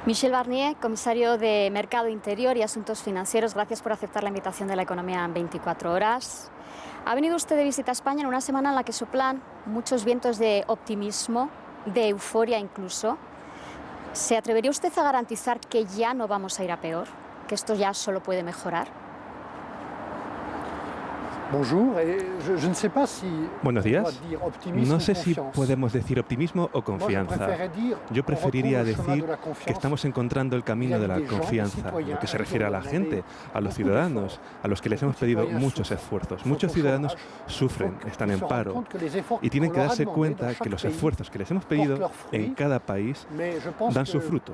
Michel Barnier, comisario de Mercado Interior y Asuntos Financieros, gracias por aceptar la invitación de La Economía en 24 horas. Ha venido usted de visita a España en una semana en la que soplan muchos vientos de optimismo, de euforia incluso. ¿Se atrevería usted a garantizar que ya no vamos a ir a peor? ¿Que esto ya solo puede mejorar? Buenos días. No sé si podemos decir optimismo o confianza. Yo preferiría decir que estamos encontrando el camino de la confianza, en lo que se refiere a la gente, a los ciudadanos, a los que les hemos pedido muchos esfuerzos. Muchos ciudadanos sufren, están en paro y tienen que darse cuenta que los esfuerzos que les hemos pedido en cada país dan su fruto.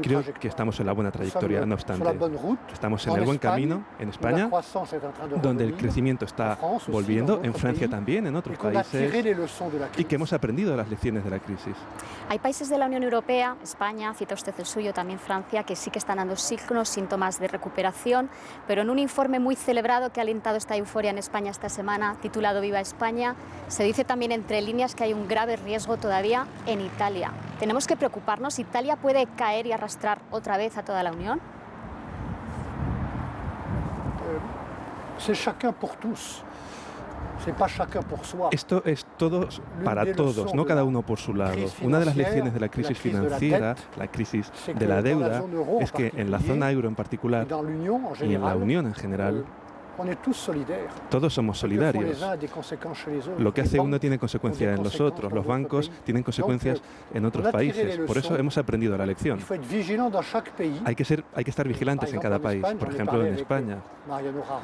Creo que estamos en la buena trayectoria, no obstante. Estamos en el buen camino en España, donde el crecimiento está volviendo, en Francia también, en otros países, y que hemos aprendido las lecciones de la crisis. Hay países de la Unión Europea, España, cita usted el suyo, también Francia, que sí que están dando signos, síntomas de recuperación, pero en un informe muy celebrado que ha alentado esta euforia en España esta semana, titulado Viva España, se dice también entre líneas que hay un grave riesgo todavía en Italia. ¿Tenemos que preocuparnos? ¿Italia puede caer y arrastrar otra vez a toda la Unión? Esto es todos para todos, no cada uno por su lado. Una de las lecciones de la crisis financiera, la crisis de la deuda, es que en la zona euro en particular y en la Unión en general, todos somos solidarios. Lo que hace uno tiene consecuencias en los otros. Los bancos tienen consecuencias en otros países. Por eso hemos aprendido la lección. Hay que estar vigilantes en cada país. Por ejemplo, en España.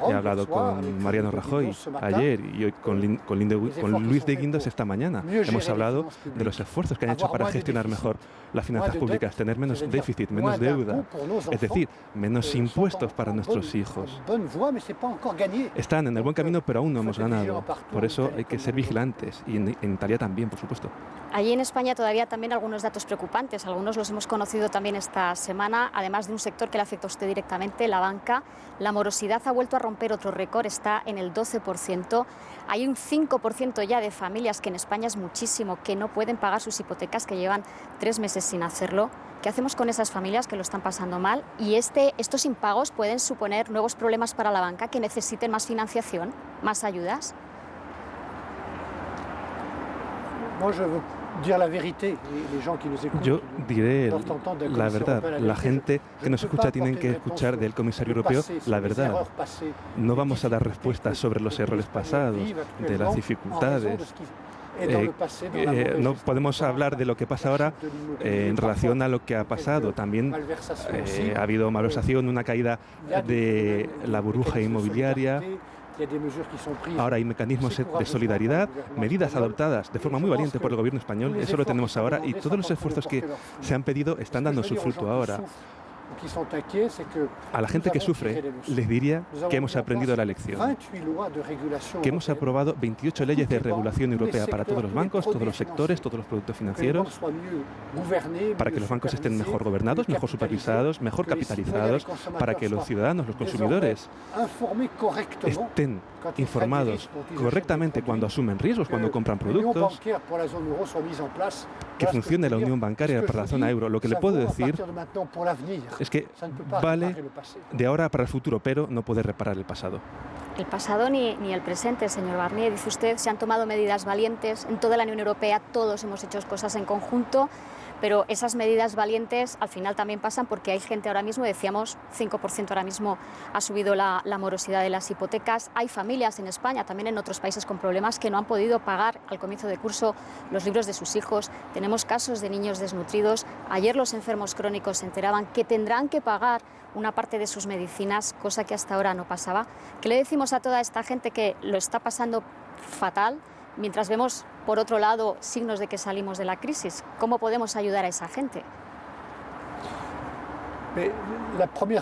He hablado con Mariano Rajoy ayer y hoy con Luis de Guindos esta mañana. Hemos hablado de los esfuerzos que han hecho para gestionar mejor las finanzas públicas, tener menos déficit, menos deuda, es decir, menos impuestos para nuestros hijos. Están en el buen camino, pero aún no hemos ganado. Por eso hay que ser vigilantes, y en Italia también, por supuesto. Allí en España todavía también algunos datos preocupantes. Algunos los hemos conocido también esta semana, además de un sector que le afecta a usted directamente, la banca. La morosidad ha vuelto a romper otro récord, está en el 12%. Hay un 5% ya de familias, que en España es muchísimo, que no pueden pagar sus hipotecas, que llevan 3 meses sin hacerlo. ¿Qué hacemos con esas familias que lo están pasando mal? Y estos impagos pueden suponer nuevos problemas para la banca, que necesiten más financiación, más ayudas. Yo diré la verdad. La gente que nos escucha tiene que escuchar del comisario europeo la verdad. No vamos a dar respuestas sobre los errores pasados, de las dificultades. No podemos hablar de lo que pasa ahora en relación a lo que ha pasado. También ha habido malversación, una caída de la burbuja inmobiliaria. Ahora hay mecanismos de solidaridad, medidas adoptadas de forma muy valiente por el gobierno español. Eso lo tenemos ahora, y todos los esfuerzos que se han pedido están dando su fruto ahora. A la gente que sufre les diría que hemos aprendido la lección, que hemos aprobado 28 leyes de regulación europea para todos los bancos, todos los sectores, todos los productos financieros, para que los bancos estén mejor gobernados, mejor supervisados, mejor capitalizados, para que los ciudadanos, los consumidores, estén informados correctamente cuando asumen riesgos, cuando compran productos, que funcione la unión bancaria para la zona euro. Lo que le puedo decir es que vale de ahora para el futuro, pero no puede reparar el pasado. El pasado ni el presente, señor Barnier. Dice usted, se han tomado medidas valientes en toda la Unión Europea, todos hemos hecho cosas en conjunto, pero esas medidas valientes al final también pasan porque hay gente ahora mismo, decíamos, 5% ahora mismo ha subido la morosidad de las hipotecas. Hay familias en España, también en otros países, con problemas, que no han podido pagar al comienzo de curso los libros de sus hijos. Tenemos casos de niños desnutridos. Ayer los enfermos crónicos se enteraban que tendrán que pagar una parte de sus medicinas, cosa que hasta ahora no pasaba. ¿Qué le decimos a toda esta gente que lo está pasando fatal, mientras vemos, por otro lado, signos de que salimos de la crisis? ¿Cómo podemos ayudar a esa gente? La primera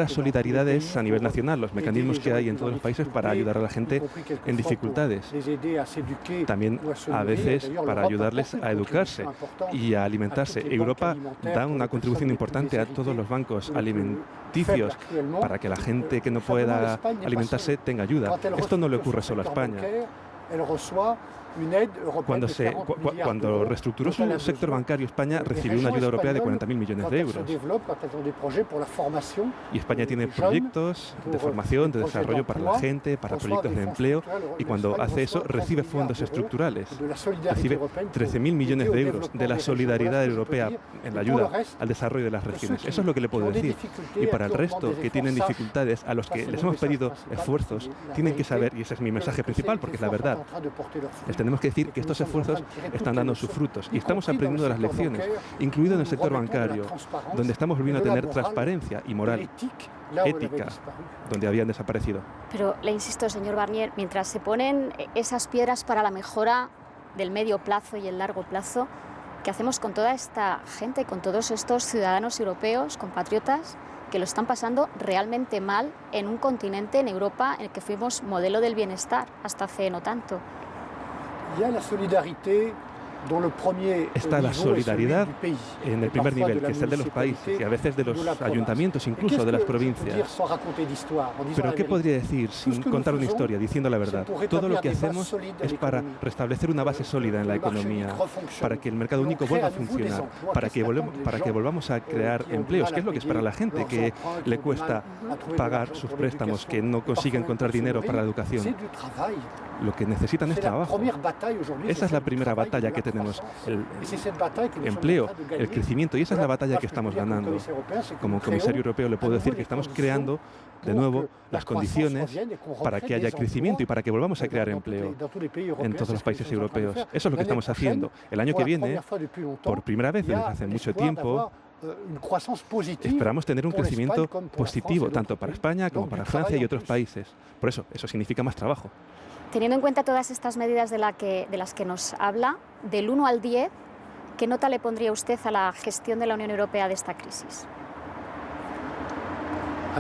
solidaridad es a nivel nacional, los mecanismos que hay en todos los países para ayudar a la gente en dificultades. También a veces para ayudarles a educarse y a alimentarse. Europa da una contribución importante a todos los bancos alimenticios para que la gente que no pueda alimentarse tenga ayuda. Esto no le ocurre solo a España. Cuando reestructuró su sector bancario, España recibió una ayuda europea de 40.000 millones de euros. Y España tiene proyectos de formación, de desarrollo para la gente, para proyectos de empleo, y cuando hace eso recibe fondos estructurales. Recibe 13.000 millones de euros de la solidaridad europea en la ayuda al desarrollo de las regiones. Eso es lo que le puedo decir. Y para el resto que tienen dificultades, a los que les hemos pedido esfuerzos, tienen que saber, y ese es mi mensaje principal porque es la verdad, les tenemos que decir que estos esfuerzos están dando sus frutos y estamos aprendiendo de las lecciones, incluido en el sector bancario, donde estamos volviendo a tener transparencia y moral, ética, donde habían desaparecido. Pero le insisto, señor Barnier, mientras se ponen esas piedras para la mejora del medio plazo y el largo plazo, ¿qué hacemos con toda esta gente, con todos estos ciudadanos europeos, compatriotas, que lo están pasando realmente mal en un continente, en Europa, en el que fuimos modelo del bienestar hasta hace no tanto? Está la solidaridad en el primer nivel, que es el de los países y a veces de los ayuntamientos, incluso de las provincias. Pero ¿qué podría decir sin contar una historia, diciendo la verdad? Todo lo que hacemos es para restablecer una base sólida en la economía, para que el mercado único vuelva a funcionar, para que volvamos a crear empleos, que es lo que espera la gente, que le cuesta pagar sus préstamos, que no consigue encontrar dinero para la educación. Lo que necesitan es trabajo. Esa es la primera batalla que tenemos, el empleo, el crecimiento, y esa es la batalla que estamos ganando. Como comisario europeo le puedo decir que estamos creando de nuevo las condiciones para que haya crecimiento y para que volvamos a crear empleo en todos los países europeos. Eso es lo que estamos haciendo. El año que viene, por primera vez desde hace mucho tiempo, esperamos tener un crecimiento positivo, tanto para España como para Francia y otros países. Por eso significa más trabajo. Teniendo en cuenta todas estas medidas de las que nos habla, del 1 al 10, ¿qué nota le pondría usted a la gestión de la Unión Europea de esta crisis? A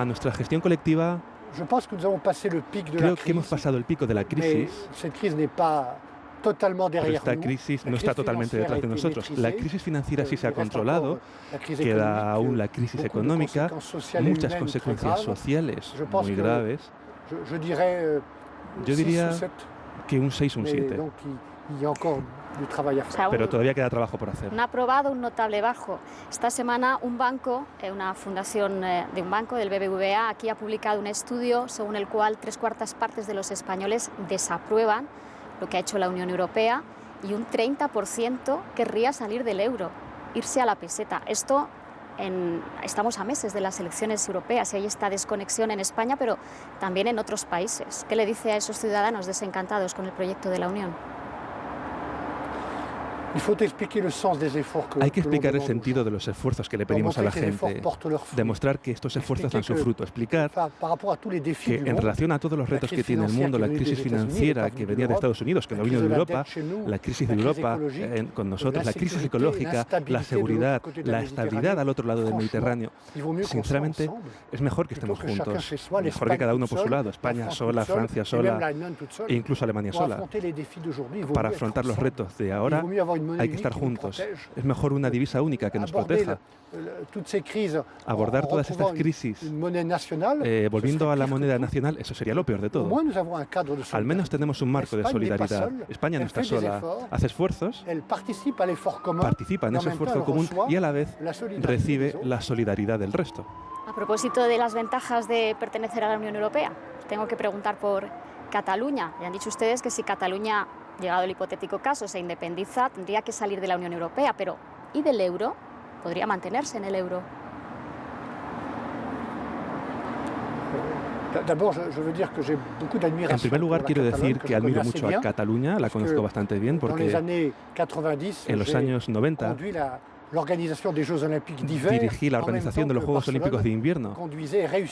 nuestra gestión colectiva, creo que hemos pasado el pico de la crisis, pero esta crisis no está totalmente detrás de nosotros. La crisis financiera sí se ha controlado, queda aún la crisis económica, muchas consecuencias sociales muy graves. Yo diría que un 6 o un 7. Pero todavía queda trabajo por hacer. Un aprobado, un notable bajo. Esta semana un banco, una fundación de un banco, del BBVA, aquí ha publicado un estudio según el cual 3/4 partes de los españoles desaprueban lo que ha hecho la Unión Europea y un 30% querría salir del euro, irse a la peseta. Estamos a meses de las elecciones europeas y hay esta desconexión en España, pero también en otros países. ¿Qué le dice a esos ciudadanos desencantados con el proyecto de la Unión? Hay que explicar el sentido de los esfuerzos que le pedimos a la gente, demostrar que estos esfuerzos dan su fruto, explicar que en relación a todos los retos que tiene el mundo, la crisis financiera que venía de Estados Unidos, que no vino de Europa, la crisis de Europa con nosotros, la crisis ecológica, la seguridad, la estabilidad al otro lado del Mediterráneo, sinceramente es mejor que estemos juntos, mejor que cada uno por su lado, España sola, Francia sola e incluso Alemania sola. Para afrontar los retos de ahora hay que estar juntos. Es mejor una divisa única que nos proteja. Abordar todas estas crisis volviendo a la moneda nacional, eso sería lo peor de todo. Al menos tenemos un marco de solidaridad. España no está sola. Hace esfuerzos, participa en ese esfuerzo común y a la vez recibe la solidaridad del resto. A propósito de las ventajas de pertenecer a la Unión Europea, tengo que preguntar por Cataluña. Ya han dicho ustedes que si Cataluña, llegado el hipotético caso, se independiza, tendría que salir de la Unión Europea, pero ¿y del euro? ¿Podría mantenerse en el euro? En primer lugar, quiero decir que admiro mucho a Cataluña, la conozco bastante bien, porque en los años 90 dirigí la organización de los Juegos Olímpicos de Invierno,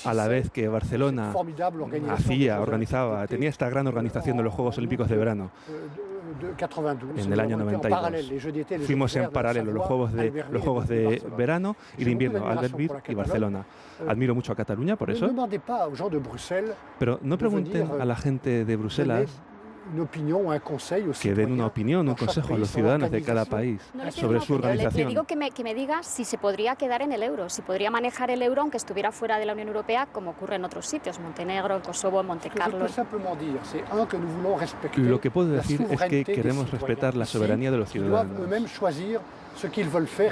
a la vez que Barcelona tenía esta gran organización de los Juegos Olímpicos de verano. En el año 92 fuimos en paralelo los Juegos de verano y de invierno, Albertville y Barcelona. Admiro mucho a Cataluña por eso, pero no pregunten a la gente de Bruselas que den una opinión, un consejo a los ciudadanos de cada país sobre su organización. Le digo que me diga si se podría quedar en el euro, si podría manejar el euro aunque estuviera fuera de la Unión Europea, como ocurre en otros sitios, Montenegro, Kosovo, Montecarlo. Lo que puedo decir es que queremos respetar la soberanía de los ciudadanos.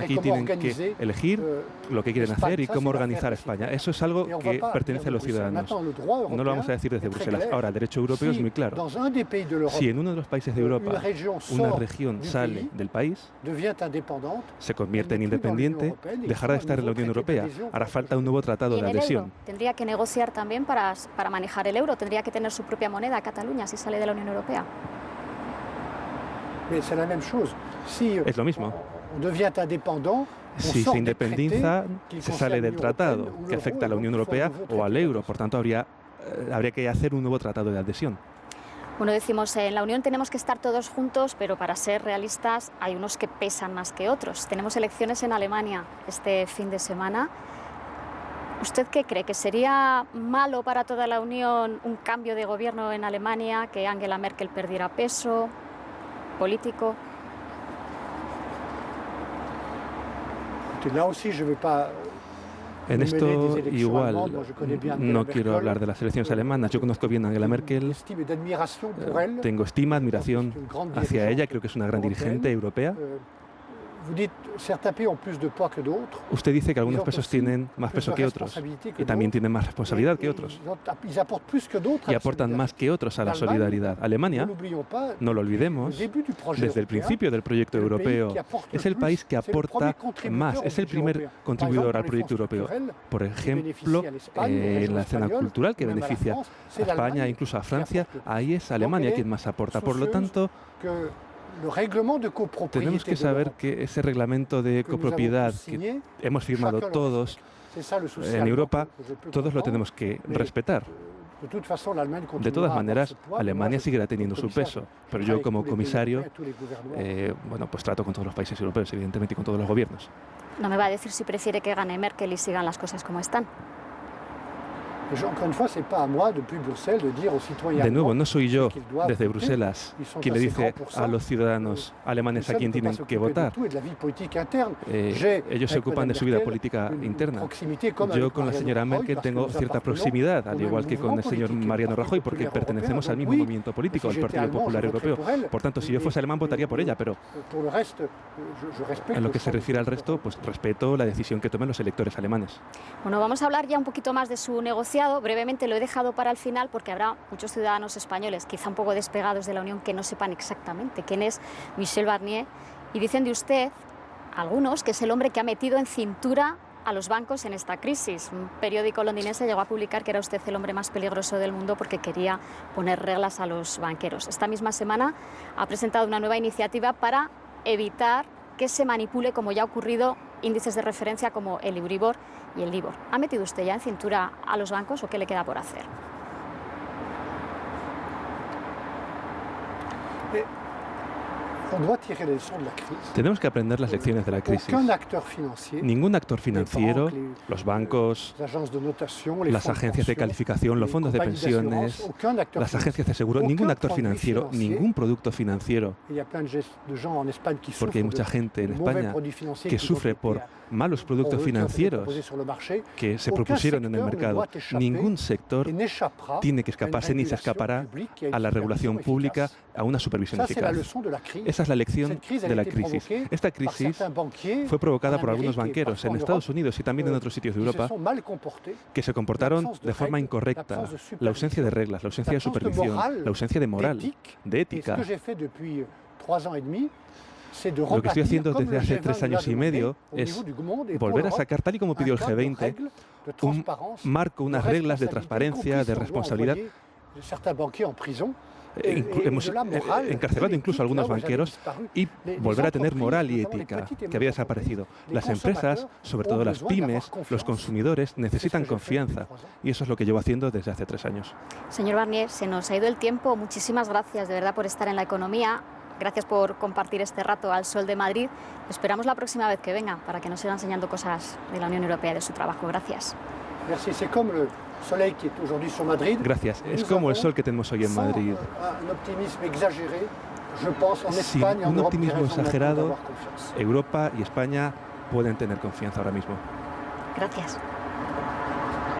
Aquí tienen que elegir lo que quieren hacer y cómo organizar España. Eso es algo que pertenece a los ciudadanos. No lo vamos a decir desde Bruselas. Ahora, el derecho europeo es muy claro. Si en uno de los países de Europa una región sale del país, se convierte en independiente, dejará de estar en la Unión Europea. Hará falta un nuevo tratado de adhesión. Tendría que negociar también para manejar el euro. Tendría que tener su propia moneda, Cataluña, si sale de la Unión Europea. Es lo mismo. Si se independiza, se sale del tratado que afecta a la Unión Europea o al euro. Por tanto, habría que hacer un nuevo tratado de adhesión. Bueno, decimos, en la Unión tenemos que estar todos juntos, pero para ser realistas hay unos que pesan más que otros. Tenemos elecciones en Alemania este fin de semana. ¿Usted qué cree? ¿Que sería malo para toda la Unión un cambio de gobierno en Alemania, que Angela Merkel perdiera peso político? En esto igual no quiero hablar de las elecciones alemanas. Yo conozco bien a Angela Merkel, tengo estima, admiración hacia ella, creo que es una gran dirigente europea. Usted dice que algunos pesos tienen más peso que otros y también tienen más responsabilidad que otros y aportan más que otros a la solidaridad. Alemania, no lo olvidemos, desde el principio del proyecto europeo es el país que aporta más, es el primer contribuidor al proyecto europeo. Por ejemplo, en la escena cultural que beneficia a España e incluso a Francia, ahí es Alemania quien más aporta. Por lo tanto, tenemos que saber que ese reglamento de copropiedad que hemos firmado todos en Europa, todos lo tenemos que respetar. De todas maneras, Alemania seguirá teniendo su peso, pero yo como comisario, pues trato con todos los países europeos, evidentemente, y con todos los gobiernos. No me va a decir si prefiere que gane Merkel y sigan las cosas como están. De nuevo, no soy yo desde Bruselas quien le dice a los ciudadanos alemanes a quién tienen que votar. Ellos se ocupan de su vida política interna. Yo con la señora Merkel tengo cierta proximidad, al igual que con el señor Mariano Rajoy, porque pertenecemos al mismo movimiento político, al Partido Popular Europeo. Por tanto, si yo fuese alemán, votaría por ella, pero en lo que se refiere al resto, pues respeto la decisión que tomen los electores alemanes. Bueno, vamos a hablar ya un poquito más de su negociado. Brevemente lo he dejado para el final porque habrá muchos ciudadanos españoles, quizá un poco despegados de la Unión, que no sepan exactamente quién es Michel Barnier. Y dicen de usted, algunos, que es el hombre que ha metido en cintura a los bancos en esta crisis. Un periódico londinense llegó a publicar que era usted el hombre más peligroso del mundo porque quería poner reglas a los banqueros. Esta misma semana ha presentado una nueva iniciativa para evitar que se manipule, como ya ha ocurrido, índices de referencia como el Euribor y el Libor. ¿Ha metido usted ya en cintura a los bancos o qué le queda por hacer? Tenemos que aprender las lecciones de la crisis. Ningún actor financiero, los bancos, las agencias de calificación, los fondos de pensiones, las agencias de seguro, ningún actor financiero, ningún producto financiero, porque hay mucha gente en España que sufre por malos productos financieros que se propusieron en el mercado. Ningún sector tiene que escaparse ni se escapará a la regulación pública, a una supervisión eficaz. Esa es la lección de la crisis. Esta crisis fue provocada por algunos banqueros en Estados Unidos y también en otros sitios de Europa que se comportaron de forma incorrecta. La ausencia de reglas, la ausencia de supervisión, la ausencia de moral, de ética. Lo que estoy haciendo desde hace 3 años y medio es volver a sacar, tal y como pidió el G20, un marco, unas reglas de transparencia, de responsabilidad. Hemos encarcelado incluso a algunos banqueros y volver a tener moral y ética, que había desaparecido. Las empresas, sobre todo las pymes, los consumidores, necesitan confianza y eso es lo que llevo haciendo desde hace 3 años. Señor Barnier, se nos ha ido el tiempo. Muchísimas gracias de verdad por estar en La Economía. Gracias por compartir este rato al sol de Madrid. Esperamos la próxima vez que venga para que nos siga enseñando cosas de la Unión Europea y de su trabajo. Gracias. Gracias. Es como el sol que tenemos hoy en Madrid. Sin un optimismo exagerado, Europa y España pueden tener confianza ahora mismo. Gracias.